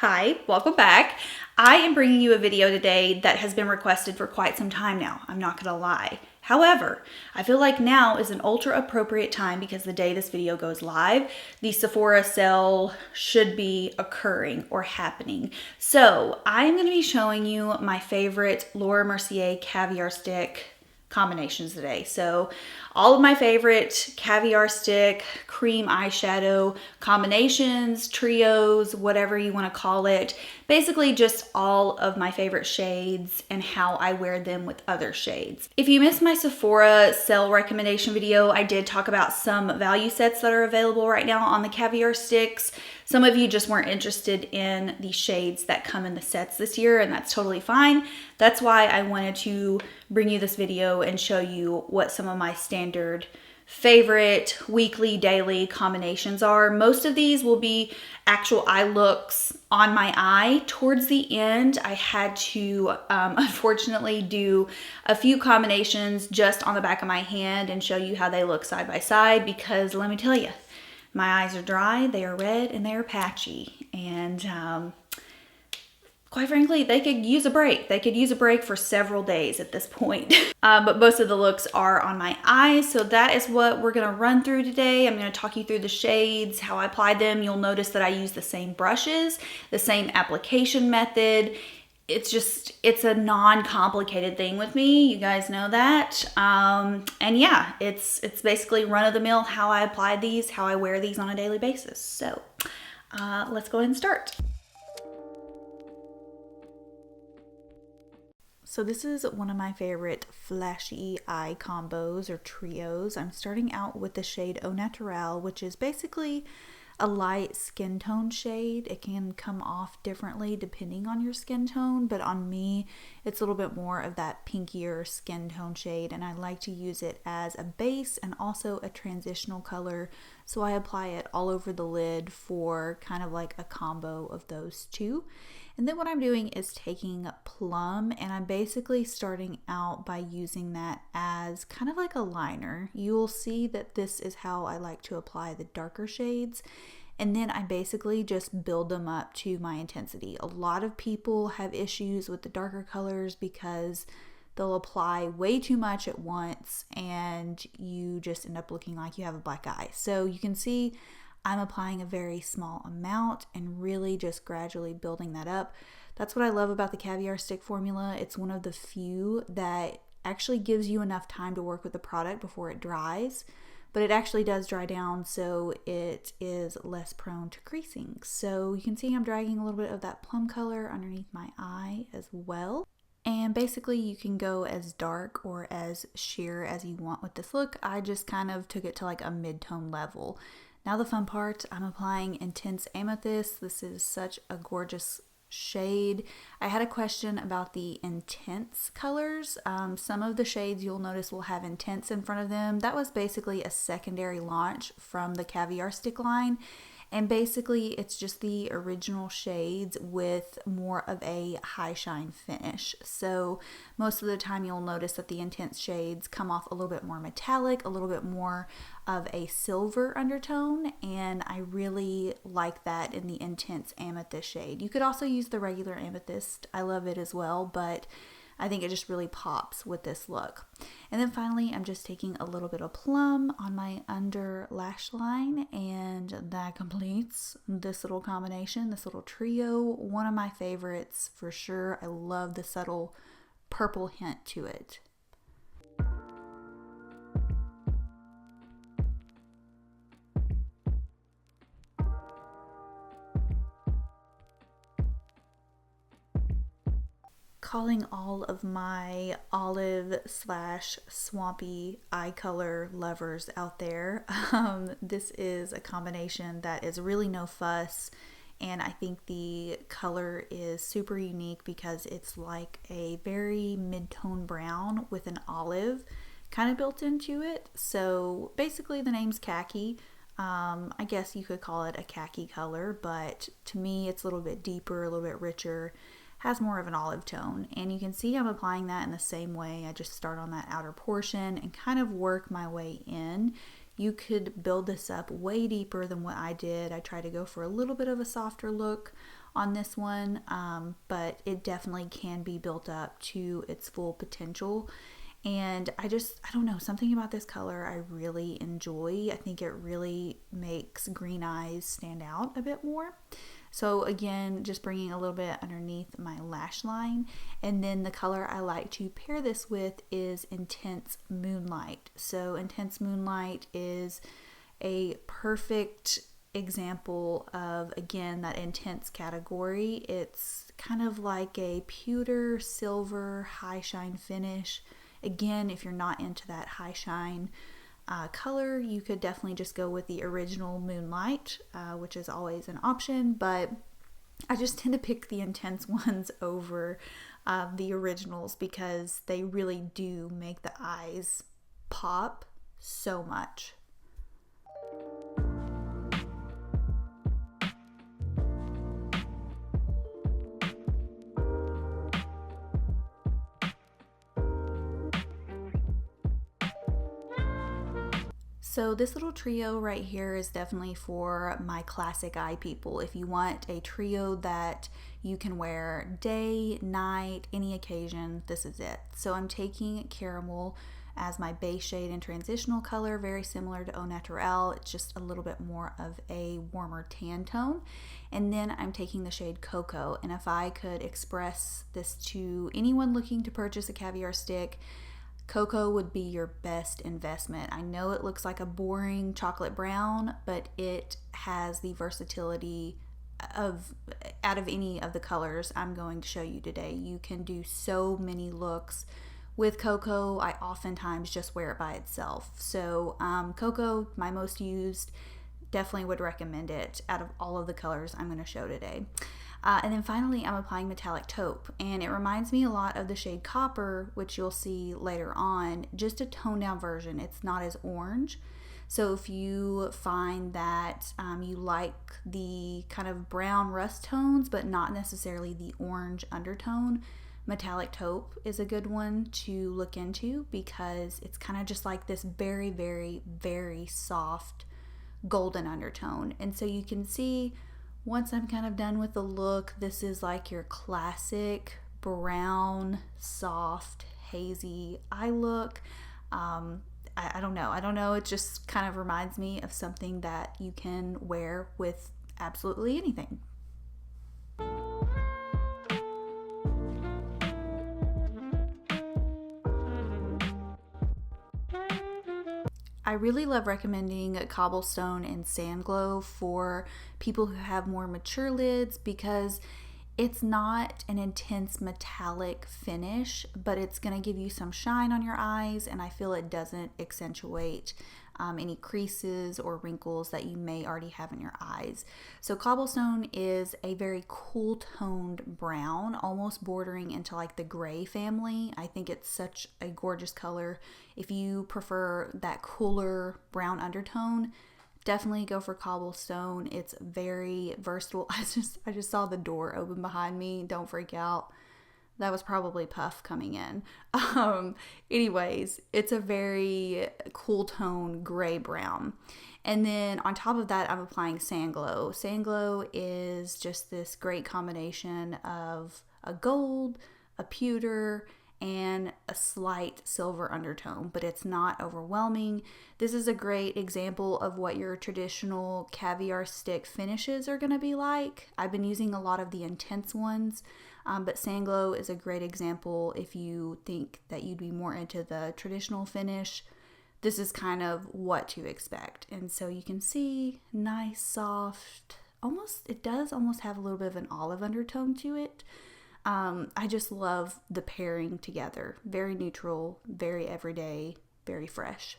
Hi, welcome back. I am bringing you a video today that has been requested for quite some time now. I'm not gonna lie. However, I feel like now is an ultra appropriate time because the day this video goes live, the Sephora sale should be occurring or happening. So I'm gonna be showing you my favorite Laura Mercier Caviar Stick combinations today. So all of my favorite caviar stick, cream eyeshadow combinations, trios, whatever you want to call it. Basically just all of my favorite shades and how I wear them with other shades. If you missed my Sephora sale recommendation video, I did talk about some value sets that are available right now on the caviar sticks. Some of you just weren't interested in the shades that come in the sets this year, and that's totally fine. That's why I wanted to bring you this video and show you what some of my standard favorite weekly, daily combinations are. Most of these will be actual eye looks on my eye. Towards the end, I had to unfortunately do a few combinations just on the back of my hand and show you how they look side by side, because let me tell you, my eyes are dry, they are red, and they are patchy. And quite frankly, they could use a break. They could use a break for several days at this point. But most of the looks are on my eyes, so that is what we're gonna run through today. I'm gonna talk you through the shades, how I applied them. You'll notice that I use the same brushes, the same application method. It's a non-complicated thing with me. You guys know that. And yeah, it's basically run-of-the-mill how I apply these, how I wear these on a daily basis. So let's go ahead and start. So this is one of my favorite flashy eye combos or trios. I'm starting out with the shade Au Naturale, which is basically a light skin tone shade. It can come off differently depending on your skin tone, but on me, it's a little bit more of that pinkier skin tone shade, and I like to use it as a base and also a transitional color. So I apply it all over the lid for kind of like a combo of those two. And then what I'm doing is taking Plum, and I'm basically starting out by using that as kind of like a liner. You'll see that this is how I like to apply the darker shades. And then I basically just build them up to my intensity. A lot of people have issues with the darker colors because they'll apply way too much at once and you just end up looking like you have a black eye. So you can see I'm applying a very small amount and really just gradually building that up. That's what I love about the caviar stick formula. It's one of the few that actually gives you enough time to work with the product before it dries, but it actually does dry down, so it is less prone to creasing. So you can see I'm dragging a little bit of that plum color underneath my eye as well. And basically you can go as dark or as sheer as you want with this look. I just kind of took it to like a mid-tone level. Now the fun part, I'm applying Intense Amethyst. This is such a gorgeous shade. I had a question about the intense colors. Some of the shades you'll notice will have intense in front of them. That was basically a secondary launch from the Caviar Stick line. And basically it's just the original shades with more of a high shine finish. So most of the time you'll notice that the intense shades come off a little bit more metallic, a little bit more of a silver undertone, and I really like that in the Intense Amethyst shade. You could also use the regular Amethyst. I love it as well, but I think it just really pops with this look. And then finally, I'm just taking a little bit of Plum on my under lash line, and that completes this little combination, this little trio. One of my favorites for sure. I love the subtle purple hint to it. Calling all of my olive / swampy eye color lovers out there. This is a combination that is really no fuss, and I think the color is super unique because it's like a very mid-tone brown with an olive kind of built into it. So basically the name's Khaki. I guess you could call it a khaki color, but to me it's a little bit deeper, a little bit richer, has more of an olive tone. And you can see I'm applying that in the same way. I just start on that outer portion and kind of work my way in. You could build this up way deeper than what I did. I try to go for a little bit of a softer look on this one, but it definitely can be built up to its full potential. And I don't know, something about this color I really enjoy. I think it really makes green eyes stand out a bit more. So again, just bringing a little bit underneath my lash line. And then the color I like to pair this with is Intense Moonlight. So Intense Moonlight is a perfect example of, again, that intense category. It's kind of like a pewter silver high shine finish. Again, if you're not into that high shine color, you could definitely just go with the original Moonlight, which is always an option, but I just tend to pick the intense ones over the originals because they really do make the eyes pop so much. So this little trio right here is definitely for my classic eye people. If you want a trio that you can wear day, night, any occasion, this is it. So I'm taking Caramel as my base shade and transitional color, very similar to Au Naturale. It's just a little bit more of a warmer tan tone. And then I'm taking the shade Cocoa. And if I could express this to anyone looking to purchase a caviar stick, Cocoa would be your best investment. I know it looks like a boring chocolate brown, but it has the versatility of out of any of the colors I'm going to show you today. You can do so many looks with Cocoa. I oftentimes just wear it by itself. So Cocoa, my most used, definitely would recommend it out of all of the colors I'm going to show today. And then finally, I'm applying Metallic Taupe, and it reminds me a lot of the shade Copper, which you'll see later on, just a toned down version. It's not as orange. So if you find that you like the kind of brown rust tones, but not necessarily the orange undertone, Metallic Taupe is a good one to look into because it's kind of just like this very, very, very soft golden undertone. And so you can see once I'm kind of done with the look, this is like your classic brown, soft, hazy eye look. I don't know. It just kind of reminds me of something that you can wear with absolutely anything. I really love recommending Cobblestone and Sandglow for people who have more mature lids because it's not an intense metallic finish, but it's going to give you some shine on your eyes, and I feel it doesn't accentuate any creases or wrinkles that you may already have in your eyes. So Cobblestone is a very cool toned brown, almost bordering into like the gray family. I think it's such a gorgeous color. If you prefer that cooler brown undertone, definitely go for Cobblestone. It's very versatile. I just saw the door open behind me. Don't freak out. That was probably Puff coming in. Anyways, it's a very cool tone gray brown. And then on top of that, I'm applying Sandglow. Sandglow is just this great combination of a gold, a pewter, and a slight silver undertone, but it's not overwhelming. This is a great example of what your traditional caviar stick finishes are going to be like. I've been using a lot of the intense ones, but Sandglow is a great example if you think that you'd be more into the traditional finish. This is kind of what to expect. And so you can see nice, soft, it does almost have a little bit of an olive undertone to it. I just love the pairing together. Very neutral, very everyday, very fresh.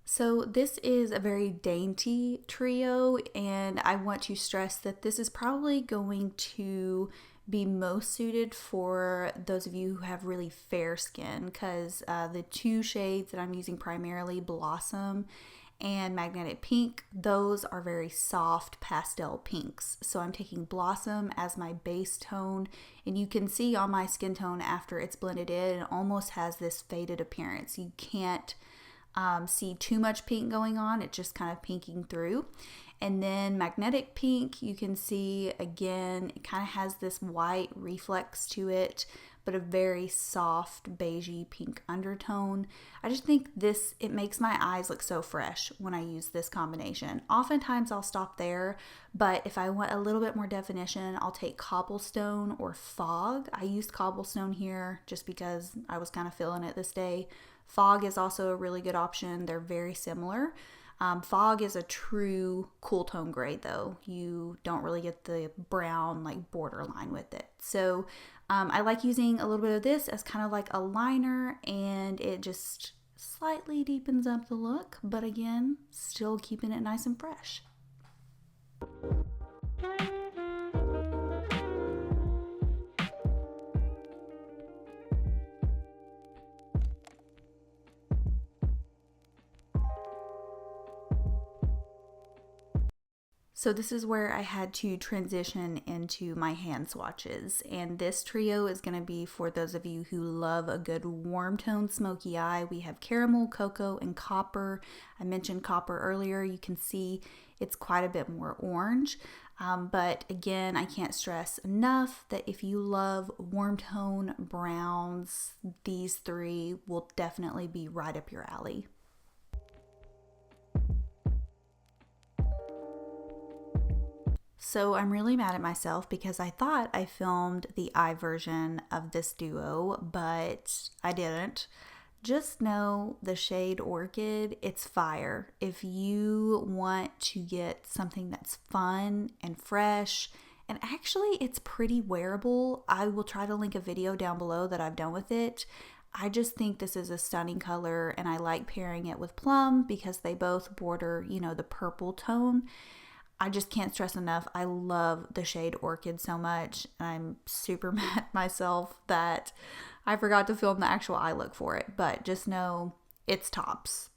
So this is a very dainty trio, and I want to stress that this is probably going to be most suited for those of you who have really fair skin, because the two shades that I'm using primarily, Blossom and Magnetic Pink. Those are very soft pastel pinks. So I'm taking Blossom as my base tone, and you can see on my skin tone after it's blended in, it almost has this faded appearance. You can't see too much pink going on. It's just kind of pinking through. And then Magnetic Pink, you can see again, it kind of has this white reflex to it, but a very soft beigey pink undertone. I just think this, it makes my eyes look so fresh when I use this combination. Oftentimes I'll stop there, but if I want a little bit more definition, I'll take Cobblestone or Fog. I used Cobblestone here just because I was kind of feeling it this day. Fog is also a really good option. They're very similar. Fog is a true cool tone grade though. You don't really get the brown like borderline with it. So I like using a little bit of this as kind of like a liner, and it just slightly deepens up the look, but again, still keeping it nice and fresh. So this is where I had to transition into my hand swatches, and this trio is going to be for those of you who love a good warm tone smoky eye. We have caramel, cocoa, and copper. I mentioned copper earlier. You can see it's quite a bit more orange, but again, I can't stress enough that if you love warm tone browns, these three will definitely be right up your alley. So I'm really mad at myself because I thought I filmed the eye version of this duo, but I didn't. Just know the shade Orchid, it's fire. If you want to get something that's fun and fresh, and actually it's pretty wearable, I will try to link a video down below that I've done with it. I just think this is a stunning color, and I like pairing it with Plum because they both border, you know, the purple tone. I just can't stress enough, I love the shade Orchid so much. I'm super mad at myself that I forgot to film the actual eye look for it, but just know it's tops.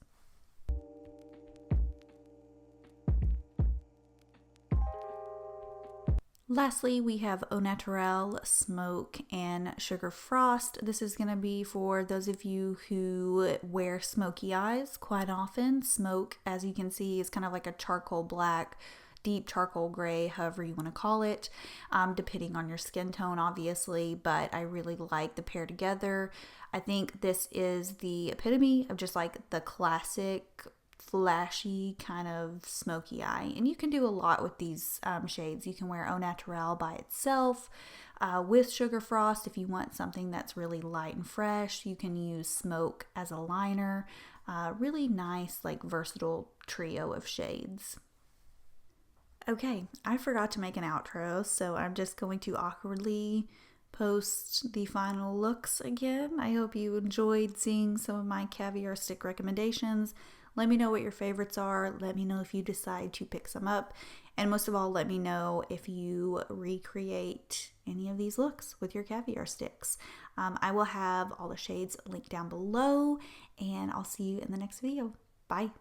Lastly, we have Au Naturale Smoke and Sugar Frost. This is going to be for those of you who wear smoky eyes quite often. Smoke, as you can see, is kind of like a charcoal black, deep charcoal gray, however you want to call it, depending on your skin tone, obviously, but I really like the pair together. I think this is the epitome of just like the classic flashy kind of smoky eye, and you can do a lot with these shades. You can wear Au Naturale by itself, with Sugar Frost if you want something that's really light and fresh. You can use Smoke as a liner. Really nice, like versatile trio of shades. Okay, I forgot to make an outro, so I'm just going to awkwardly post the final looks again. I hope you enjoyed seeing some of my caviar stick recommendations. Let me know what your favorites are. Let me know if you decide to pick some up. And most of all, let me know if you recreate any of these looks with your caviar sticks. I will have all the shades linked down below, and I'll see you in the next video. Bye.